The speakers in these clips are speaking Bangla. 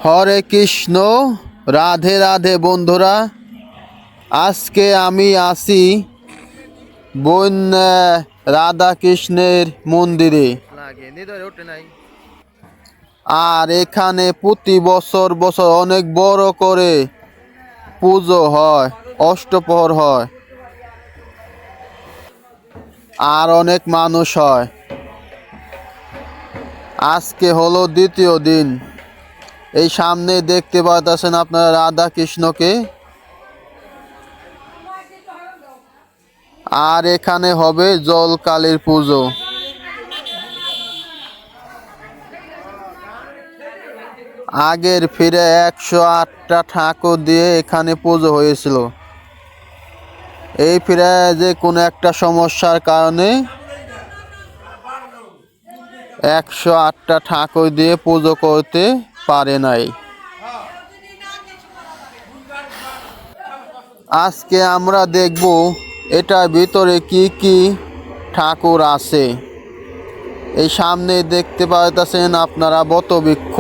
হরে কৃষ্ণ। রাধে রাধে বন্ধুরা, আজকে আমি আছি বোন রাধা কৃষ্ণের মন্দিরে। আর এখানে প্রতি বছর বছর অনেক বড় করে পুজো হয়, অষ্টপ্রহর হয়, আর অনেক মানুষ হয়। আজকে হলো দ্বিতীয় দিন। এই সামনে দেখতে পাচ্ছেন আপনারা রাধা কৃষ্ণকে। আর এখানে হবে জলকালীর পুজো। আগের ফিরে 108টা ঠাকুর দিয়ে এখানে পুজো হয়েছিল। এই ফিরে যে কোনো একটা সমস্যার কারণে 108টা ঠাকুর দিয়ে পুজো করতে পারে নাই। আজকে আমরা দেখব এটার ভিতরে কি কি ঠাকুর আছে। এই সামনে দেখতে পাচ্ছেন আপনারা বটবৃক্ষ,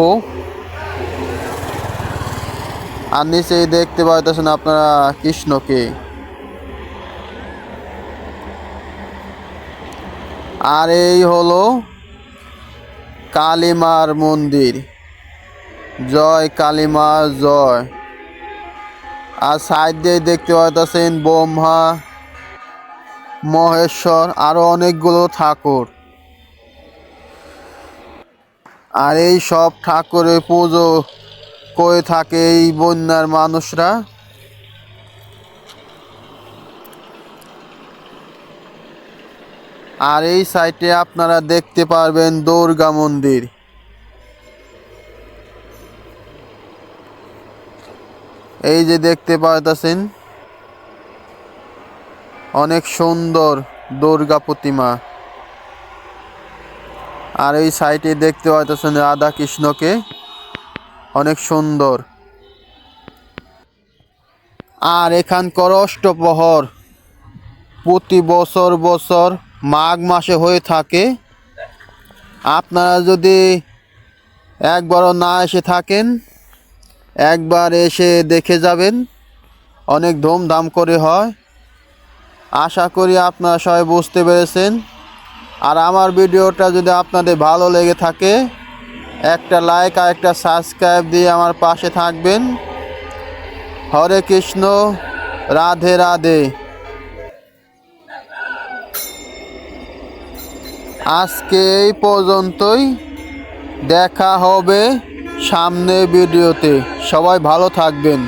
আর নিচেই দেখতে পাচ্ছেন আপনারা কৃষ্ণকে। আর এই হলো কালীমার মন্দির। জয় কালীমা জয়। আর সাইড দিয়ে দেখতে পাচ্ছেন ব্রহ্মা, মহেশ্বর, আরো অনেকগুলো ঠাকুর। আর এই সব ঠাকুরের পুজো করে থাকে এই বন্যার মানুষরা। আর এই সাইটে আপনারা দেখতে পারবেন দুর্গা মন্দির। এই যে দেখতে পাচ্ছেন অনেক সুন্দর দুর্গা প্রতিমা। আর এই সাইটে দেখতে পাচ্ছেন রাধা কৃষ্ণকে, অনেক সুন্দর। আর এখানকার অষ্টপ্রহর প্রতি বছর বছর মাঘ মাসে হয়ে থাকে। আপনারা যদি একবারও না এসে থাকেন, একবার এসে দেখে যাবেন। অনেক ধুমধাম করে হয়। আশা করি আপনারা সবাই বুঝতে পেরেছেন। আর আমার ভিডিওটা যদি আপনাদের ভালো লেগে থাকে, একটা লাইক আর একটা সাবস্ক্রাইব দিয়ে আমার পাশে থাকবেন। হরে কৃষ্ণ, রাধে রাধে। আজকে এই পর্যন্তই, দেখা হবে সামনের ভিডিওতে। সবাই ভালো থাকবেন।